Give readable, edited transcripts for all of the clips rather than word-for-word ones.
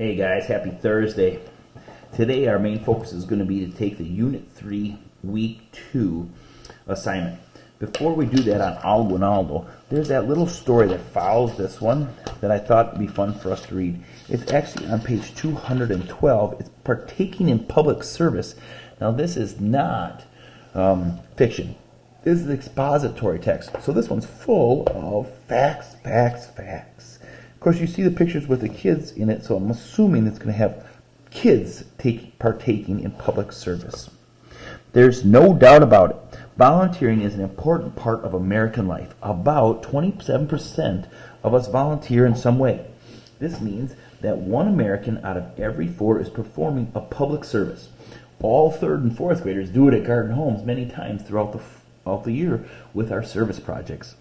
Hey guys, happy Thursday. Today our main focus is going to be to take the Unit 3 Week 2 assignment. Before we do that on Aldo, there's that little story that follows this one that I thought would be fun for us to read. It's actually on page 212. It's partaking in public service. Now this is not fiction. This is expository text. So this one's full of facts. Of course, you see the pictures with the kids in it, so I'm assuming it's going to have kids partaking in public service. There's no doubt about it. Volunteering is an important part of American life. About 27% of us volunteer in some way. This means that one American out of every 4 is performing a public service. All 3rd and 4th graders do it at Garden Homes many times throughout the year with our service projects.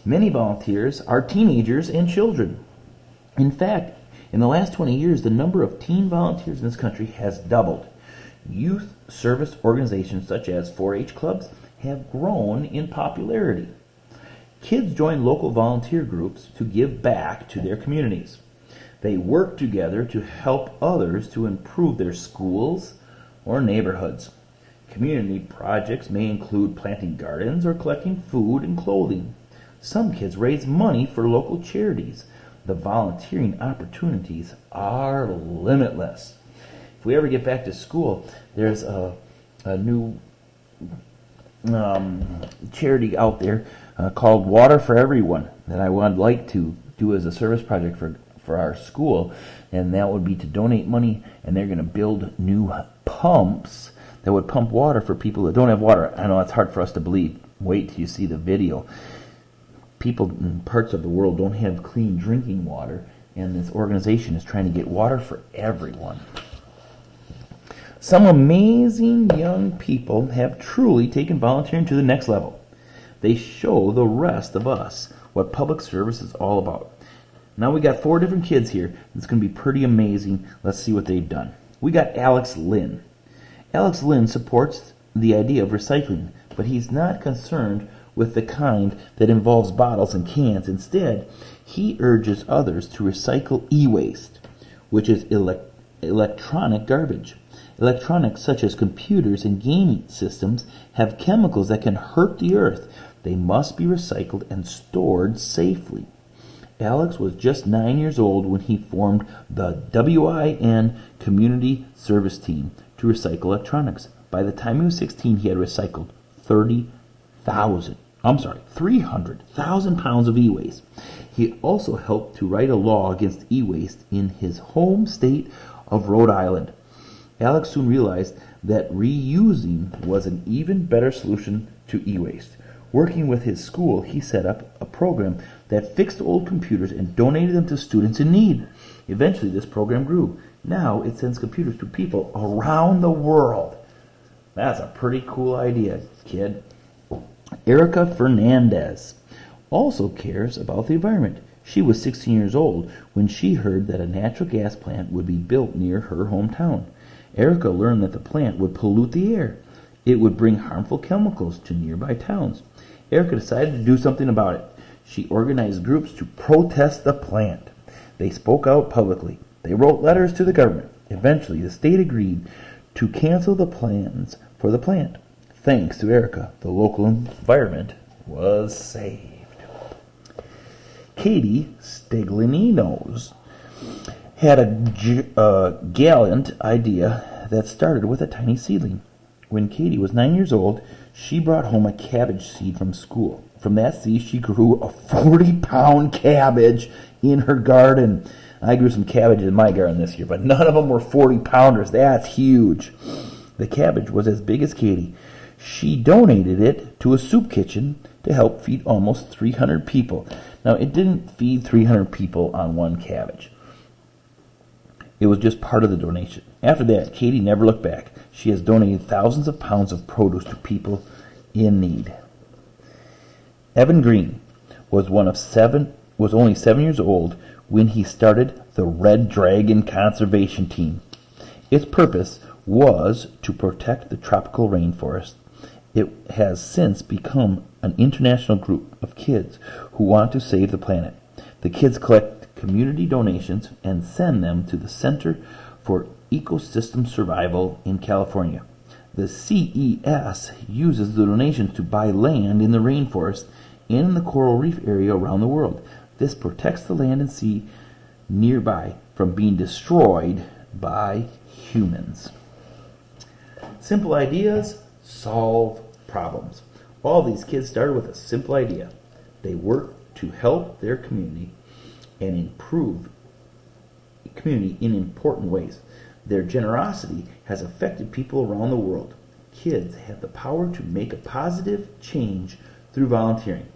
Many volunteers are teenagers and children. In fact, in the last 20 years, the number of teen volunteers in this country has doubled. Youth service organizations such as 4-H clubs have grown in popularity. Kids join local volunteer groups to give back to their communities. They work together to help others to improve their schools or neighborhoods. Community projects may include planting gardens or collecting food and clothing. Some kids raise money for local charities. The volunteering opportunities are limitless. If we ever get back to school, there's a new charity out there called Water for Everyone that I would like to do as a service project for our school, and that would be to donate money, and they're going to build new pumps that would pump water for people that don't have water. I know it's hard for us to believe. Wait till you see the video. People in parts of the world don't have clean drinking water, and this organization is trying to get water for everyone. Some amazing young people have truly taken volunteering to the next level. They show the rest of us what public service is all about. Now we got 4 different kids here. It's going to be pretty amazing. Let's see what they've done. We got Alex Lynn. Alex Lynn supports the idea of recycling, but he's not concerned with the kind that involves bottles and cans. Instead, he urges others to recycle e-waste, which is electronic garbage. Electronics such as computers and gaming systems have chemicals that can hurt the earth. They must be recycled and stored safely. Alex was just 9 years old when he formed the WIN Community Service Team to recycle electronics. By the time he was 16, he had recycled 300,000 pounds of e-waste. He also helped to write a law against e-waste in his home state of Rhode Island. Alex soon realized that reusing was an even better solution to e-waste. Working with his school, he set up a program that fixed old computers and donated them to students in need. Eventually, this program grew. Now it sends computers to people around the world. That's a pretty cool idea, kid. Erica Fernandez also cares about the environment. She was 16 years old when she heard that a natural gas plant would be built near her hometown. Erica learned that the plant would pollute the air. It would bring harmful chemicals to nearby towns. Erica decided to do something about it. She organized groups to protest the plant. They spoke out publicly. They wrote letters to the government. Eventually, the state agreed to cancel the plans for the plant. Thanks to Erica, the local environment was saved. Katie Stiglinos had a gallant idea that started with a tiny seedling. When Katie was 9 years old, she brought home a cabbage seed from school. From that seed, she grew a 40-pound cabbage in her garden. I grew some cabbage in my garden this year, but none of them were 40-pounders. That's huge. The cabbage was as big as Katie. She donated it to a soup kitchen to help feed almost 300 people. Now, it didn't feed 300 people on one cabbage. It was just part of the donation. After that, Katie never looked back. She has donated thousands of pounds of produce to people in need. Evan Green was only 7 years old when he started the Red Dragon Conservation Team. Its purpose was to protect the tropical rainforest. It has since become an international group of kids who want to save the planet. The kids collect community donations and send them to the Center for Ecosystem Survival in California. The CES uses the donations to buy land in the rainforest and in the coral reef area around the world. This protects the land and sea nearby from being destroyed by humans. Simple ideas solve problems. All these kids started with a simple idea. They worked to help their community and improve the community in important ways. Their generosity has affected people around the world. Kids have the power to make a positive change through volunteering.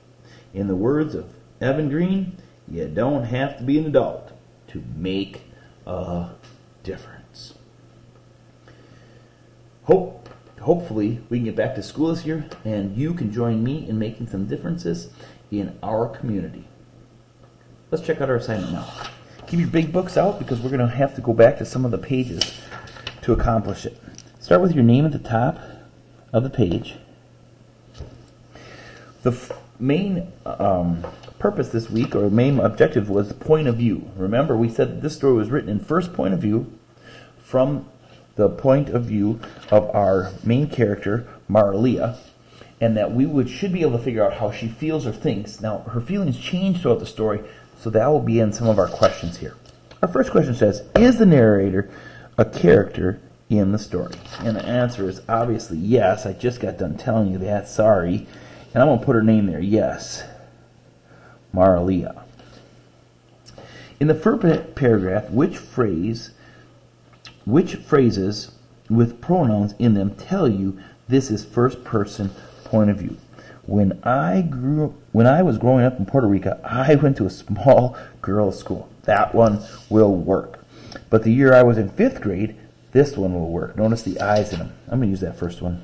In the words of Evan Green, you don't have to be an adult to make a difference. Hopefully we can get back to school this year and you can join me in making some differences in our community. Let's check out our assignment now. Keep your big books out because we're going to have to go back to some of the pages to accomplish it. Start with your name at the top of the page. The main purpose this week, or main objective, was point of view. Remember, we said that this story was written in first point of view from the point of view of our main character, Maralia, and that we should be able to figure out how she feels or thinks. Now, her feelings change throughout the story, so that will be in some of our questions here. Our first question says, is the narrator a character in the story? And the answer is obviously yes. I just got done telling you that, sorry. And I'm going to put her name there, yes. Maralia. In the first paragraph, which phrases with pronouns in them tell you this is first person point of view? When I was growing up in Puerto Rico, I went to a small girls' school. That one will work. But the year I was in 5th grade, this one will work. Notice the I's in them. I'm going to use that first one.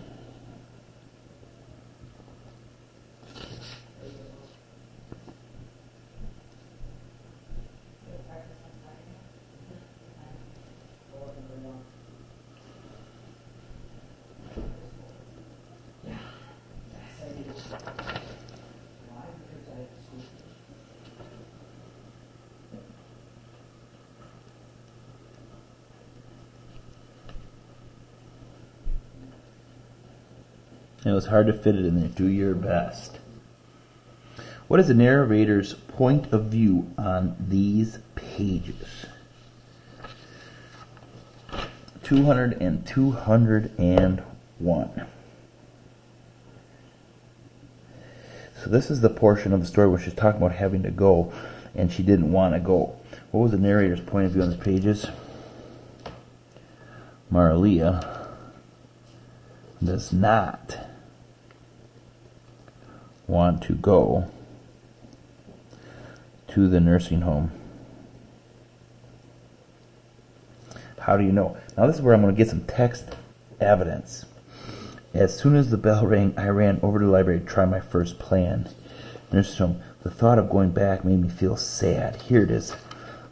It was hard to fit it in there. Do your best. What is the narrator's point of view on these pages? 200 and 201. So this is the portion of the story where she's talking about having to go, and she didn't want to go. What was the narrator's point of view on these pages? Maralia does not want to go to the nursing home. How do you know? Now this is where I'm going to get some text evidence. As soon as the bell rang, I ran over to the library to try my first plan. Nursing home. The thought of going back made me feel sad. Here it is.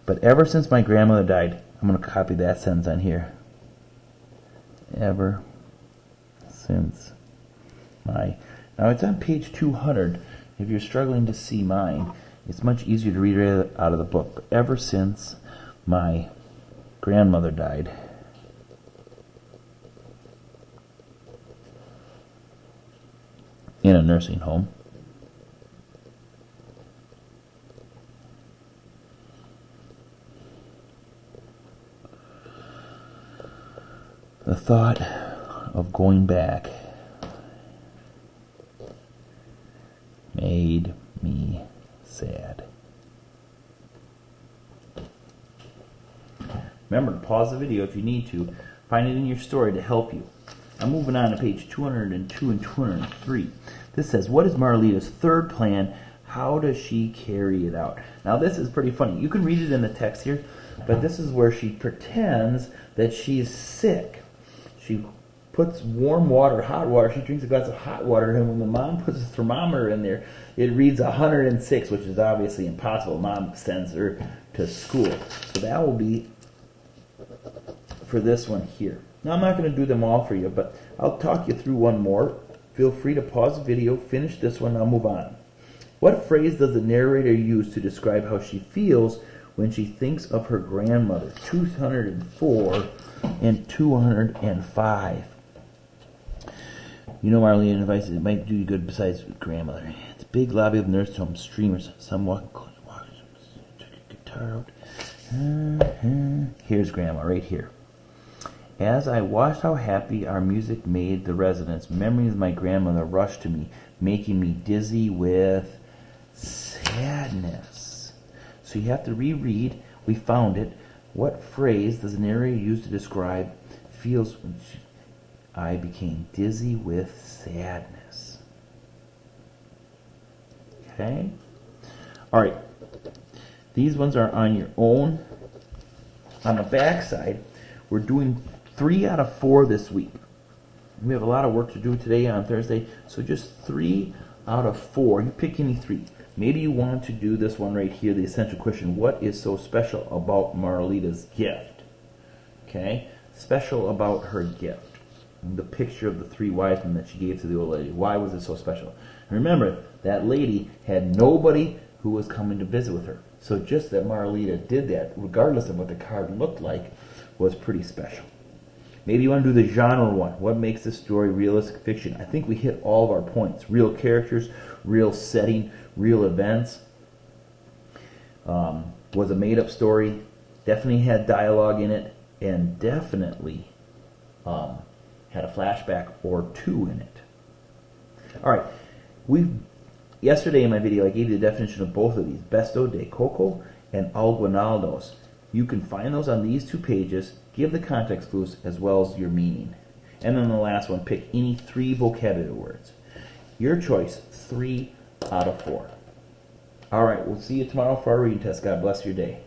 But ever since my grandmother died, I'm going to copy that sentence on here. Ever since my... Now it's on page 200. If you're struggling to see mine, it's much easier to read it out of the book. But ever since my grandmother died, in a nursing home, the thought of going back made me sad. Remember to pause the video if you need to. Find it in your story to help you. I'm moving on to page 202 and 203. This says, what is Maralia's third plan? How does she carry it out? Now this is pretty funny. You can read it in the text here, but this is where she pretends that she's sick. She puts warm water, hot water. She drinks a glass of hot water, and when the mom puts a thermometer in there, it reads 106, which is obviously impossible. Mom sends her to school. So that will be for this one here. Now I'm not going to do them all for you, but I'll talk you through one more. Feel free to pause the video, finish this one, I'll move on. What phrase does the narrator use to describe how she feels when she thinks of her grandmother. 204 and 205. You know, Marlene advice it might do you good besides grandmother. It's a big lobby of nurse home streamers. Some walk took a guitar out. Here's grandma right here. As I watched how happy our music made the residents, memories of my grandmother rushed to me, making me dizzy with sadness. So you have to reread. We found it. What phrase does the narrator use to describe feels when I became dizzy with sadness? Okay? All right. These ones are on your own. On the back side, we're doing 3 out of 4 this week. We have a lot of work to do today on Thursday, so just 3 out of 4. You pick any 3. Maybe you want to do this one right here, the essential question. What is so special about Marlita's gift? Okay? Special about her gift. The picture of the 3 wise men that she gave to the old lady. Why was it so special? Remember, that lady had nobody who was coming to visit with her. So just that Marlita did that, regardless of what the card looked like, was pretty special. Maybe you want to do the genre one. What makes this story realistic fiction? I think we hit all of our points. Real characters, real setting, real events. Was a made-up story. Definitely had dialogue in it. And definitely had a flashback or 2 in it. All right. Yesterday in my video, I gave you the definition of both of these. Besto de Coco and Alguinaldos. You can find those on these 2 pages. Give the context clues as well as your meaning. And then the last one, pick any 3 vocabulary words. Your choice, 3 out of 4. All right, we'll see you tomorrow for our reading test. God bless your day.